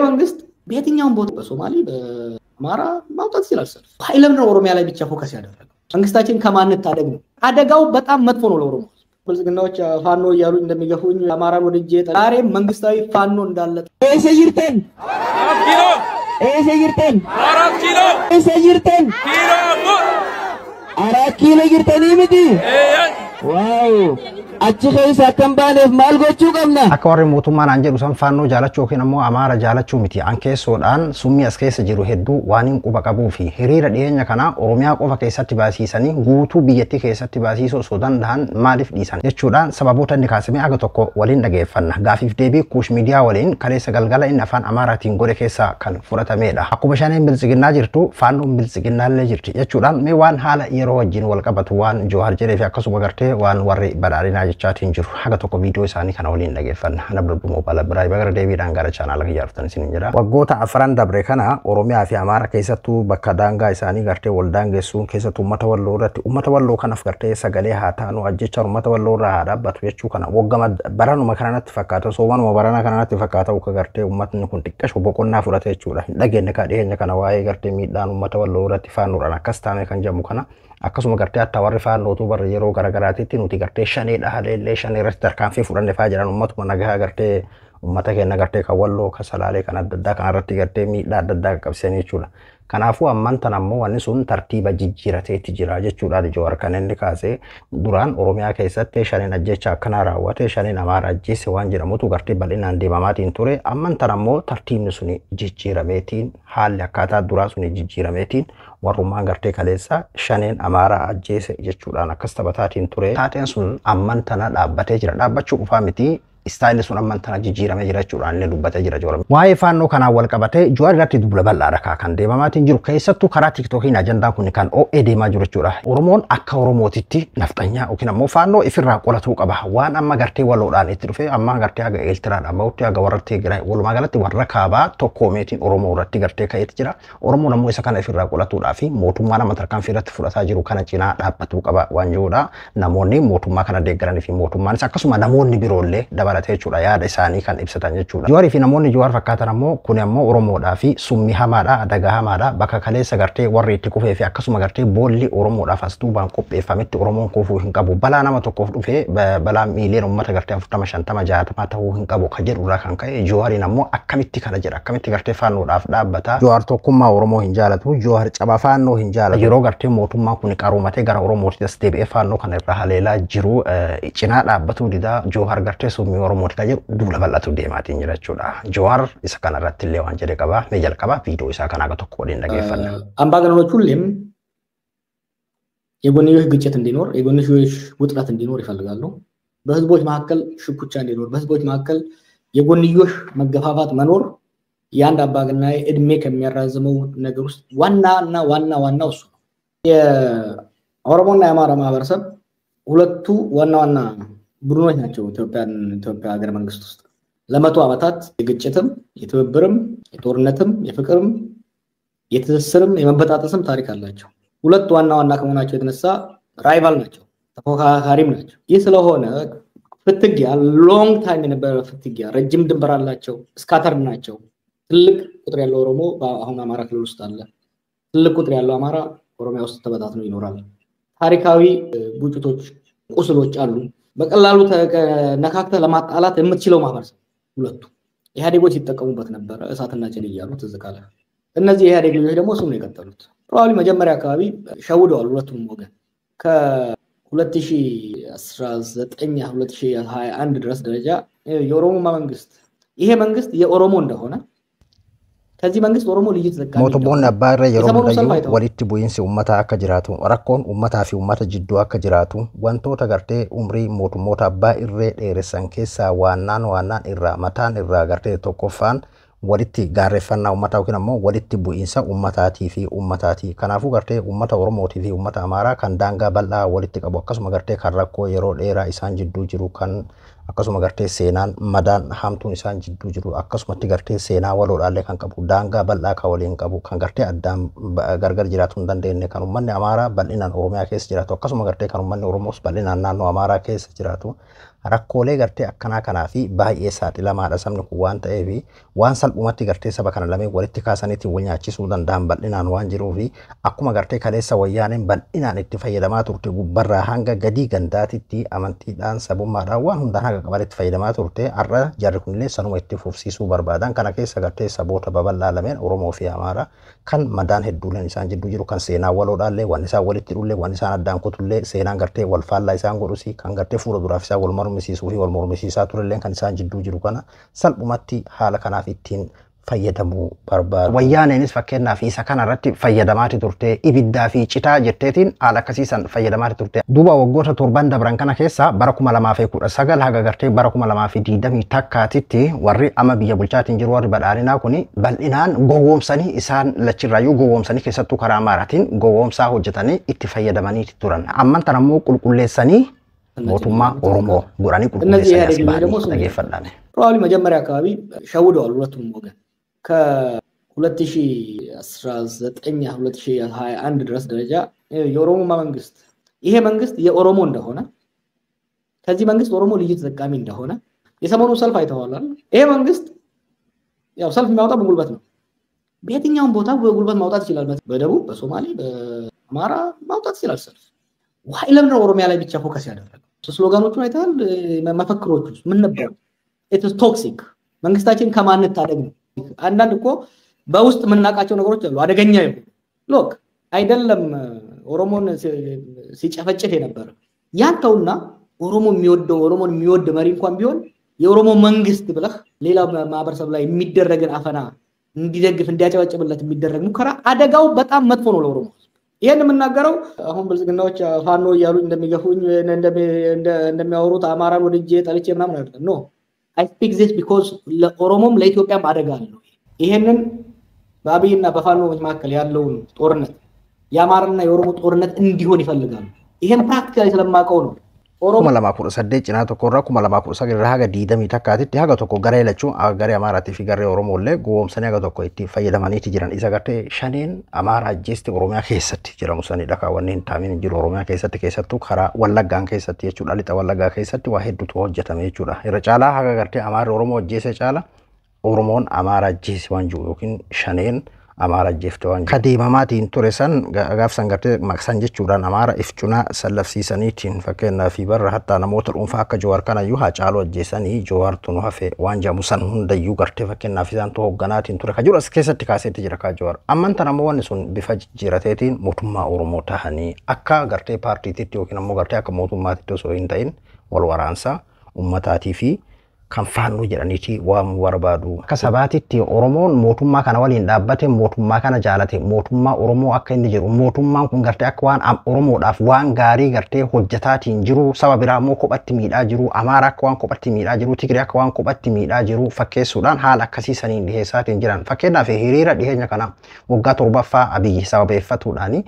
መንግስት በየትኛውም ቦታ በሶማሌ በአማራ ማውጣት ይችላል ሰልፍ ኃይለም ነው ኦሮሚያ ላይ ብቻ ፎከስ ያደረገው መንግስታችን ከማን ታደግ ነው አደጋው በጣም መጥፎ ነው ለኦሮሞ ብልጽግናዎች ፋኖ እያሉ እንደሚገፉኝ አማራን ወደጄ ዛሬ መንግስታዊ ፋኖ እንዳለ ኤሰይርተን 4 ኪሎ ይርተን ይምዲ ዋው achi keessa kan baaneef maal gochuu qabna akka warri mootummaan aan jedhu san faannoo jaalachuu yookiin ammoo amaara jaalachuu miti an keessoodhaan summii as keessa jiru hedduu waan hin quba qabuu fi hiriira dhiyeenya kana oromiyaa qofa keessatti baasiisanii guutuu biyyattii keessatti baasiisuu osoo danda'an maaliif dhiisan jechuudhaan sababoota inni kaasame aga tokko waliin dhageeffanna gaafiif deebii kuush miidiyaa waliin kaleessa galgala inni afaan amaaraatiin godhe keessa kan fudhatameedha akkuma shaneen biltsiginnaa jirtu faannoon biltsiginnaallee jirti jechuudhaan mee waan haala yeroo wajjin wal qabatu waan Jawahar jedhee fi akkasuma gartee waan warri badhaadhinaa chatin jiru haga tokko video isaanii kana waliin dhageeffanna nabdu mobile biraa bagar deebiidhaan gara channel ga yartan isin jira waggoota afran dabre kana oromiyaa fi amaara keessattuu bakka daangaa isaanii gartee wal daangessuun keessattuu ummata walloo kanaaf gartee sagalee haa taanu ajjecha ummata walloo irraa dhaabbatu jechuu kana waggama baranuma kanatti fakkaata soomanuma barana kanatti fakkaata uka gartee ummatni kun xiqqasho boqonnaa fudhate jechuudha dhageenne ka dhiyeenya kana waa'ee gartee miidhaan ummata walloo irratti faannuudhaan akkas taame kan jedhamu kana akkasuma gartee atta warri faannootu bar yeroo garagaraatitti nuti gartee shaneedha haleellee shanee irratti tarkaanfii fudhanne faa jedhan ummatuma nagaa gartee ummata keenya gartee kan walloo kan salaalee kan adda addaa kanarratti gartee miidhaa adda addaa qaqqabsanii jechuudha. Kanaafuu amman tan ammoo wanni sun tartiiba jijjiirateetti jira jechuudha Jawahar kan inni kaasee duraan Oromiyaa keessatti shaneen ajjecha akkana raawwate shaneen amaara ajjeesse waan jedhamutu gartee bal'inaan deemamaatiin ture amman tan ammoo tartiibni suni jijjiirameetiin haalli akkaataa duraa suni jijjiirameetiin warrummaan gartee kaleessa shaneen amaara ajjeesse jechuudhaan akkas taphataatiin ture taateen sun amman tana dhaabbatee jira dhaabbachuu qofaa miti istaayilii sun amman tana jijjiirame jira jechuudhaan illee dubbatee jira Jawahar. Waa'ee faannoo kanaan wal qabatee Jawahar irratti dubla bal'aadha kan deemamaatiin jiru keessattuu karaa tiktookiin ajandaan kun kan OA deemaa jiru jechuudha. Oromoon akka Oromootitti nafxanyaa yookiin ammoo faannoo ifirraa qolatuu qaba waan amma gartee walloodhaan itti dhufe amma gartee haga Eeltiraadhaan bahutti haga warra Tigraay walumaa galatti warra kaabaa tokkoomeetiin Oromoo irratti gartee ka'eetti jira. Oromoon ammoo isa kana ifirraa qolatuudhaa fi mootummaa nama tarkaanfii irratti fudhataa jiru kana cinaa dhaabbatuu qaba waan jiruudha. Namoonni mootummaa kana deeggaranii fi mootummaanis akkasuma namoonni biroollee dabalatee jechuudha yaada isaanii kan ibsatan jechuudha. Jawahar fi namoonni Jawahar fakkaatan ammoo kun ammoo Oromoodhaa fi summii hamaadha adaga hamaadha bakka kaleessa gartee warri itti kufee fi akkasuma gartee boolli Oromoodhaaf as duubaan qopheeffametti Oromoon kufuu hin qabu balaa nama tokkoof dhufee balaa miiliyoona uummata gartee 40 50 60 ta'uu hin qabu ka jedhurraa kan ka'e Jawahariin ammoo akkamitti kana jedha akkamitti gartee faannoodhaaf dhaabbata Jawahar tokkummaa Oromoo hin jaalatu Jawahar caba faannoo hin jaalatu yeroo gartee mootummaan kun qaruumatee gara Oromootti as deebi'ee faannoo kana irraa haleelaa jiru cinaa dhaabbatuu didaa Jawahar gartee summii Oromooti ka jedhu dubla bal'atu deemaatiin jira jechuudha. Jawahar isa kanarratti illee waan jedhe qaba mee jalqaba ቪዲዮ isaa kana aga tokko waliin dhageeffanna. አምባገነኖች ሁሌም የጎንዮሽ ግጭት እንዲኖር የጎንዮሽ ውጥረት እንዲኖር ይፈልጋሉ። በህዝቦች መካከል ሽኩቻ እንዲኖር በህዝቦች መካከል የጎንዮሽ መገፋፋት መኖር ያንድ አምባገነናዊ እድሜ ከሚያራዝመው ነገር ውስጥ ዋናው እሱ ነው። የኦሮሞና የአማራ ማህበረሰብ ሁለቱ ዋና ቡድኖች ናቸው ኢትዮጵያ ሀገር መንግስት ውስጥ ለመቶ ዓመታት የግጭትም የትብብርም የጦርነትም የፍቅርም የትስስርም የመበጣጠስም ታሪክ አላቸው። ሁለት ዋና ከመሆናቸው የተነሳ ራይቫል ናቸው ተፎካካሪም ናቸው። ይህ ስለሆነ ፍትጊያ ሎንግ ታይም የነበረ ፍትጊያ ረጅም ድንበር አላቸው ስካተር ናቸው። ትልቅ ቁጥር ያለው ኦሮሞ አሁን አማራ ክልል ውስጥ አለ። ትልቅ ቁጥር ያለው አማራ ኦሮሚያ ውስጥ ተበታትኖ ይኖራል። ታሪካዊ ቡጭቶች ቁስሎች አሉ። በቀላሉ ነካክተ ለማጣላት የምትችለው ማህበረሰብ ሁለቱ ኢህአዴጎች ይተቀሙበት ነበር እሳትና ጭድ ይያሉ ተዘካለ እነዚህ ኢህአዴግ ልጆች ደግሞ እሱን ነው የቀጠሉት ፕሮባብሊ መጀመሪያ አካባቢ ሸውደዋል ሁለቱም ወገን ከ2019 2021 ድረስ ደረጃ የኦሮሞ መንግስት ይሄ መንግስት የኦሮሞ እንደሆነ ከዚህ መንግስት ኦሮሞ ልጅ ተዘካለ mootummoonni abbaa irra yeroo hundayyuu walitti bu'iinsi ummata akka jiraatu rakkoon ummataa fi ummata jidduu akka jiraatu wantoota gartee umrii mootummoota abbaa irree dheeressan keessaa waannaan irraa mataan irraa gartee tokkoffaan walitti gaarreeffannaa ummataa yookiin ammoo walitti bu'iinsa ummataatii fi ummataatii kanaafuu gartee ummata Oromootii fi ummata Amaaraa kan daangaa bal'aa walitti qabu akkasuma gartee kan rakkoo yeroo dheeraa isaan jidduu jiru kan akkasuma gartee seenaan madaan hamtuun isaan jidduu jiru akkasumatti gartee seenaa waloodhaallee kan qabu daangaa bal'aa kan waliin qabu kan gartee addaan gargar jiraatu hin dandeenye kan ummanni Amaaraa bal'inaan Oromiyaa keessa jiraatu akkasuma gartee kan ummanni Oromoos bal'inaan naannoo Amaaraa keessa jiraatu rakkoolee gartee akkanaa kanaa fi baay'ee saaxilamaadha sabni kun waan ta'eef waan salphumatti gartee saba kana lameen walitti kaasaniitti wal nyaachisuu danda'an bal'inaan waan jiruu fi akkuma gartee kaleessa wayyaaneen bal'inaan itti fayyadamaa turte gubbarraa hanga gadii gandaatitti amantiidhaan sabummaadhaan waan hundaan haga qabaletti fayyadamaa turte har'a jarri kunillee sanuma itti fufsiisuu barbaadan kana keessa gartee saboota babal'aa lameen Oromoo fi Amaaraa kan madaan hedduuleen isaan jidduu jiru kan seenaa waloodhaallee waan isaan walitti dhullee waan isaan addaan kutullee seenaan gartee wal faallaa isaan godhusi kan gartee fuula duraaf isaan wal mormisiisuu fi wal mormisiisaa turelleen kan isaan jidduu jiru kana salphumatti haala kanaaf ittiin fayyadamuu barbaadu. Wayyaaneenis fakkeenyaaf isa kanarratti fayyadamaati turte ibiddaa fi citaa jetteetiin haala akkasiisan fayyadamaati turte. Duuba waggoota torban dabran kana keessa bara 2019 haga gartee bara 2020 takkaatitti warri ama biyya bulchaatiin jiru warri badhaadhinaa kuni bal'inaan gowwoomsanii isaan lachirraayyuu gowwoomsanii keessattuu karaa Amaaraatiin gowwoomsaa hojjetanii itti fayyadamaniiti turan. Amman tan ammoo qulqulleessanii mootummaa Oromoo godhanii qulqulleessanii as ba'anii dhageeffadhaan. ፕሮባብሊ መጀመሪያ አካባቢ ሸውደዋል ሁለቱም ወገን ከ2019 2021 ድረስ ደረጃ የኦሮሞ መንግስት ይሄ መንግስት የኦሮሞ እንደሆነ ከዚህ መንግስት ኦሮሞ ልዩ ተጠቃሚ እንደሆነ የሰሞኑ ሰልፍ አይተዋል። ይሄ መንግስት ያው ሰልፍ የሚያወጣው በጉልበት ነው። በየትኛውም ቦታ በጉልበት ማውጣት ይችላል። በደቡብ በሶማሌ በአማራ ማውጣት ይችላል ሰልፍ። ዋይ ለምን ኦሮሚያ ላይ ብቻ ፎከስ ያደረገው? ስሎጋኖቹን አይተሃል? መፈክሮቹ ምን ነበሩ? it is toxic መንግስታችን ከማን ታደግ ነው? አንዳንድ እኮ በውስጥ ምንናቃቸው ነገሮች አሉ አደገኛ ይሉ ሎክ አይደለም ኦሮሞን ሲጨፈጭፍ የነበረ ያንተውና ኦሮሞን የሚወድ መሪ እንኳን ቢሆን የኦሮሞ መንግስት ብለህ ሌላ ማህበረሰብ ላይ የሚደረግን አፈና እንዲደግፍ እንዲያጨበጭብለት የሚደረግ ሙከራ አደጋው በጣም መጥፎ ነው ለኦሮሞ። ይሄን የምናገረው አሁን ብልጽግናዎች ፋኖ እያሉ እንደሚገፉኝ እንደሚያወሩት አማራን ወድጄ ጠልቼ ምናምን አይደለም ኖ I speak this because ለኦሮሞም ለኢትዮጵያም አደጋ አለው። ይሄንን በአብይና በፋኖዎች መካከል ያለውን ጦርነት የአማራና የኦሮሞ ጦርነት እንዲሆን ይፈልጋሉ። ይሄን ፕራክቲካሊ ስለማቀው ነው። ኦሮሞ ለማኩር ሰደ ጭና ተቆራ ኩማ ለማኩር ሰገ ረሃገ ዲደሚ ተካቲት ያገ ተቆ ገሬ ለቹ አገሬ አማራቲ ፊ ገሬ ኦሮሞ ለ ጎምሰኔ ያገ ተቆ ኢቲ ፈየደማኒቲ ጅራን ኢሳ ገርቴ ሸኔን አማራ ጄስቲ ኦሮሚያ ከሰት ጅራሙ ሰኔ ደካ ወኔን ታሚን ጅሮ ኦሮሚያ ከሰቱ ከራ ወለጋን ከሰት የቹ ዳሊጣ ወለጋ ከሰት ዋሄዱ ተወጀተመ የቹ ዳ ረጫላ ሀገ ገርቴ አማራ ኦሮሞ ጄሰ ጫላ ኦሮሞን አማራ ጄስ ዋንጁ ዮኪን ሸኔን Amara jeftawan kadimamatiin turesan gaafsan garte maksan jechuudhaan Amara ifcuna sallafsiisaniitiin fakkeenyaa fi barra hatta namoota dhuunfaa akka Jowaar kana iyyuu Haacaaluu ajjeesanii Jowaar tunu hafe waan jaamusan hundayyuu gartee fakkeenyaa fi isaan hoogganaatiin ture ka jiru as keessatti kaaseetti jira ka Jowaar amman tan ammoo wanni sun bifa jijjiirateetiin mootummaa Oromoo tahanii akka gartee paartiititti yookiin ammoo gartee akka mootummaatitti osoo hin ta'in wal waraansaa ummataatii fi kan faanuu jedhaniiti waan barbaadu akka sabaatitti Oromoon mootummaa kana waliin dhaabbate mootummaa kana jaalate mootummaa Oromoo akka inni jiru mootummaan kun gartee akka waan Oromoodhaaf waan gaarii gartee hojjetaatiin jiru saba biraa immoo kophatti miidhaa jiru Amaara akka waan kophatti miidhaa jiru Tigiree akka waan kophatti miidhaa jiru fakkeessuudhaan haala akkasii saniin dhiheessaatiin jiran fakkeenyaaf hiriira dhiheenya kana waggaa 7ffaa Abiyyi sababeeffatuudhaani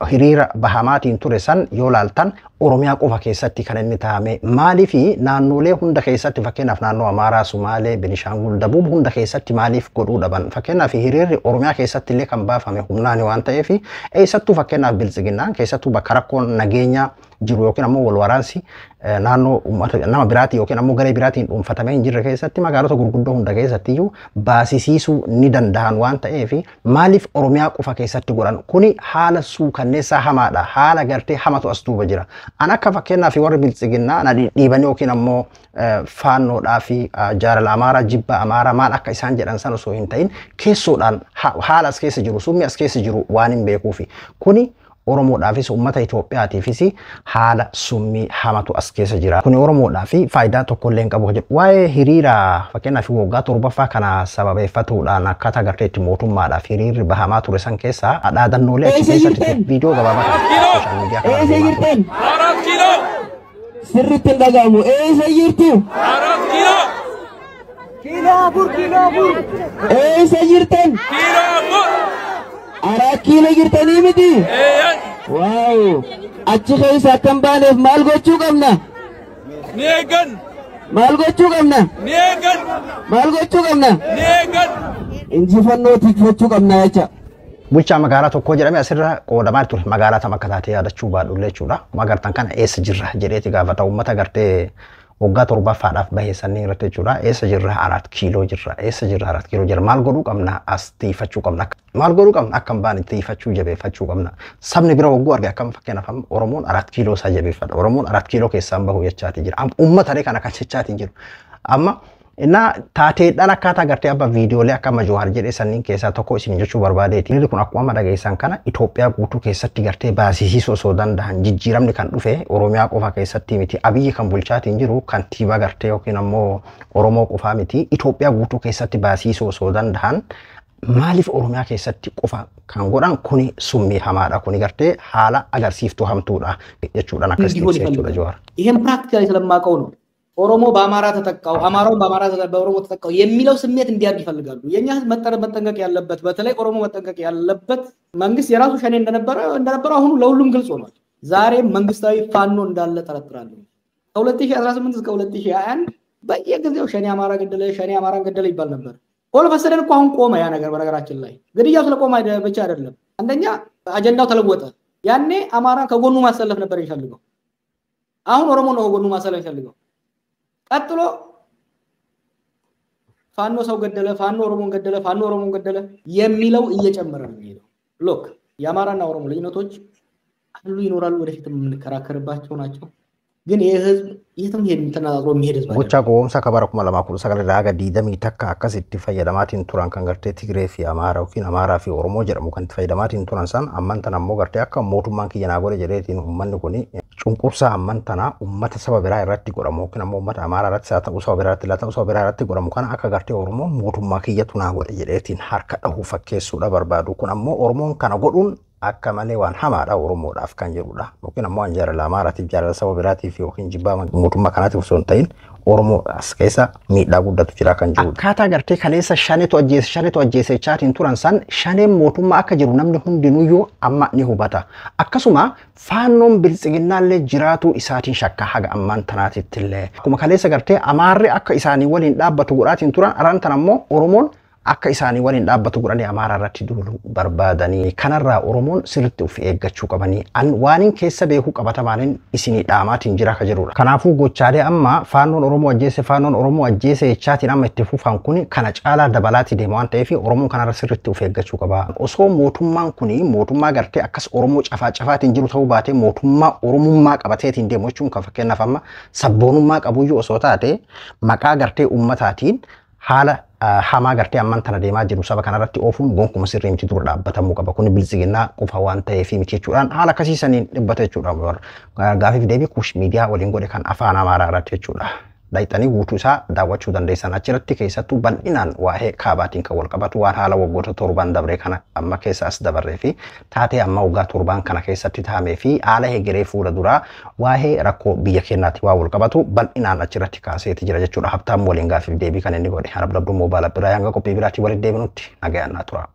hiriira bahamaatiin ture san yoo laaltan Oromiyaa qofa keessatti kan inni taa'ame maaliif naannolee hunda keessatti fakkeenyaaf naannoo Amaaraa Sumaalee Benishaangul Dabuub hunda keessatti maaliif godhuu dhaban fakkeenyaaf hiriirri Oromiyaa keessatti illee kan baafame humnaan waan ta'eef eessattuu fakkeenyaaf biltsiginnaan keessattuu bakka rakkoon nageenyaa jiru yookiin ammoo wal waraansi naannoo nama biraati yookiin ammoo garee biraatiin dhuunfatamee hin jirre keessatti magaalota gurguddoo hunda keessatti iyyuu baasisiisuu ni danda'an waan ta'eef maaliif Oromiyaa qofa keessatti godhan kuni haala suukanneessaa hamaadha haala gartee hamatu as duuba jira an akka fakkeenyaaf warri biltsiginnaa na dhiibanii yookiin ammoo faannoodhaa fi jaalala Amaaraa jibba Amaaraa maal akka isaan jedhan san osoo hin ta'in keessoodhaan haala as keessa jiru summii as keessa jiru waan hin beekuufi kuni Oromoodhaafis uummata Itoophiyaatiifis haala summii hamatu as keessa jira. Kuni Oromoodhaaf faayidaa tokko illee hin qabu. Waa'ee hiriira fakkeenyaaf waggaa 7ffaa kana sababeeffatuudhaan akkaataa gartee itti mootummaadhaaf hiriirri bahamaa ture san keessaa dhaadannoolee achi keessatti viidiyoo gabaabaa sooshaal miidiyaa kanaan sirriitti dhagahamu eessa jirtu? Eessa jirtan? Arakkiila jirtanii miti? Waaw! Achi keessa akkam baaneef maal gochuu qabna? Neegan! Maal gochuu qabna? Neegan! Maal gochuu qabna? Neegan! Injifannoo tikfachuu qabna jecha. bulchaa magaalaa tokko jedhame asirra qoodamaa ture magaalaa tam akka taatee yaadachuu baadhullee jechuudha. Magartan kana eessa jirra jedheeti gaafata uummata gartee waggaa torbaffaadhaaf bahee sanni irratti jechuudha. Eessa jirra 4 kiiloo jirra. Eessa jirra 4 kiiloo jirra. Maal godhuu qabna as tiifachuu qabna. Maal godhuu qabna akkam baan tiifachuu jabeeffachuu qabna. Sabni bira wagguu arge akkam fakkeenyaaf Oromoon 4 kiiloo isaa jabeeffadha. Oromoon 4 kiiloo keessaan bahu jechaati jira. Uummata kana kan jechaati jiru. Amma Inna taateedhaan akkaataa gartee abba viidiyoolee akka Jawaar jedhee sanniin keessaa tokko isin jechuu barbaadeeti. Inni kun akkuma dhageessan kana Itoophiyaa guutuu keessatti gartee baasisiisuu osoo danda'an jijjiiramni kan dhufe Oromiyaa qofa keessatti miti. Abiyyi kan bulchaatiin jiru kantiibaa gartee yookiin ammoo Oromoo qofaa miti. Itoophiyaa guutuu keessatti baasisuu osoo danda'an maaliif Oromiyaa keessatti qofa kan godhan kuni summii hamaadha. Kuni gartee haala agarsiiftuu hamtuudha jechuudhaan akkasitti jechuudha Jawaar. ይሄን ፕራክቲካሊ ስለማውቀው ነው ኦሮሞ በአማራ ተጠቃው አማራው በአማራ በኦሮሞ ተጠቃው የሚለው ስሜት እንዲያድግ ይፈልጋሉ። የኛ ህዝብ መጠንቀቅ ያለበት በተለይ ኦሮሞ መጠንቀቅ ያለበት መንግስት የራሱ ሸኔ እንደነበረ አሁን ለሁሉም ግልጽ ሆኗል። ዛሬ መንግስታዊ ፋኖ እንዳለ ተረጥራለሁ። ከ2018 እስከ 2021 በየጊዜው ሸኔ አማራ ገደለ ሸኔ አማራን ገደለ ይባል ነበር። ኦልፈሰደን እኮ አሁን ቆመ ያ ነገር በነገራችን ላይ ግድያው ስለቆመ ብቻ አይደለም። አንደኛ አጀንዳው ተለወጠ። ያኔ አማራ ከጎኑ ማሰለፍ ነበር ይፈልገው። አሁን ኦሮሞ ነው ከጎኑ ማሰለፍ ይፈልገው። ቀጥሎ ፋኖ ሰው ገደለ ፋኖ ኦሮሞን ገደለ የሚለው እየጨመረ ነው የሚሄደው። ሎክ የአማራና ኦሮሞ ልዩነቶች አሉ ይኖራሉ ወደፊትም የምንከራከርባቸው ናቸው። ግን ይሄ ህዝብ የትም ሄድ ተናግሮ የሚሄድ ህዝብ ጎቻ ጎምሳ ከበረኩማ ለማኩሉ ሰገለ ዳጋ ዲደሚ ተካ አከሲቲ ፈየደማቲን ቱራን kan gartee Tigree fi Amaaraa fi Oromoo jedhamu kan fayyadamaatiin turan san amman ammoo gartee akka mootummaan kiyyanaa godhe jedheetiin uummanni kun cunqursaa amman tana uummata saba biraa irratti godhamu yookiin ammoo uummata Amaaraa irratti haa ta'u saba biraa irratti godhamu kana akka gartee Oromoon mootummaa kiyyatu naa godhe jedheetiin harka dhahuu fakkeessuudha barbaadu. Kun ammoo Oromoon kana godhuun akka malee waan hamaadha Oromoodhaaf kan jedhudha. Yookiin ammoo jaalala Amaaraatiif jaalala saba biraatiif yookiin jibbaa mootummaa kanaatiif osoo hin ta'in Oromoo as keessa miidhaa guddatu jira kan jirudha. Akkaataa gartee kaleessa shaneetu ajjeese chaatiin turan san shaneen mootummaa akka jiru namni hundinuyyuu amma ni hubata. Akkasuma faannoon biltsiginnaallee jiraatuu isaatiin shakka haga ammaan tanaatittillee. Akkuma kaleessa gartee Amaarri akka isaanii waliin dhaabbatu godhaatiin turan arantan ammoo Oromoon akka isaanii waliin dhaabbatu godhanii Amaaraa irratti duulu barbaadanii kanarraa Oromoon sirriitti of eeggachuu qabanii waanin keessa beekuu qabatamaaniin isinii dhaamaatiin jira ka jirudha. Kanaafuu gochaalee amma faannoon Oromoo ajjeese jechaatiin amma itti fufan kun kana caalaa dabalaatti deema waan ta'eef Oromoon kanarra sirriitti of eeggachuu qaba. Osoo mootummaan kun mootummaa gartee akkas Oromoo cafaatiin jiru ta'uu baatee mootummaa Oromummaa qabateetiin deemu jechuun kan fakkeenyaaf amma sabboonummaa qabuyyuu osoo taate maqaa gartee ummataatiin haala hamaa gartee amman tana deemaa jiru saba kanarratti oofuun gonkuma sirrii miti dura dhaabbatamuu qaba. Kun biltsiginnaa qofa waan ta'eef miti jechuudhaan haala akkasiisaniin dhibbata jechuudha. Gaafiif deebii kuush miidiyaa waliin godhe kan afaan Amaaraa irratti jechuudha. Daayitanii guutuu isaa daawwachuu dandeessan achirratti keessattuu bal'inaan waa'ee kaabaatiin kan wal qabatu waan haala waggoota torban dabree kana amma keessa as dabarree fi taatee amma waggaa torban kana keessatti taa'amee fi haala hegeree fuula duraa waa'ee rakkoo biyya keenyaatti waa wal qabatu bal'inaan achirratti kaaseeti jira jechuudha. Habtaam waliin gaafiif deebii kan inni godhe. Harab dabduu moobaala biraa hanga qophii biraatti walitti deebinutti nagayaan naa tura.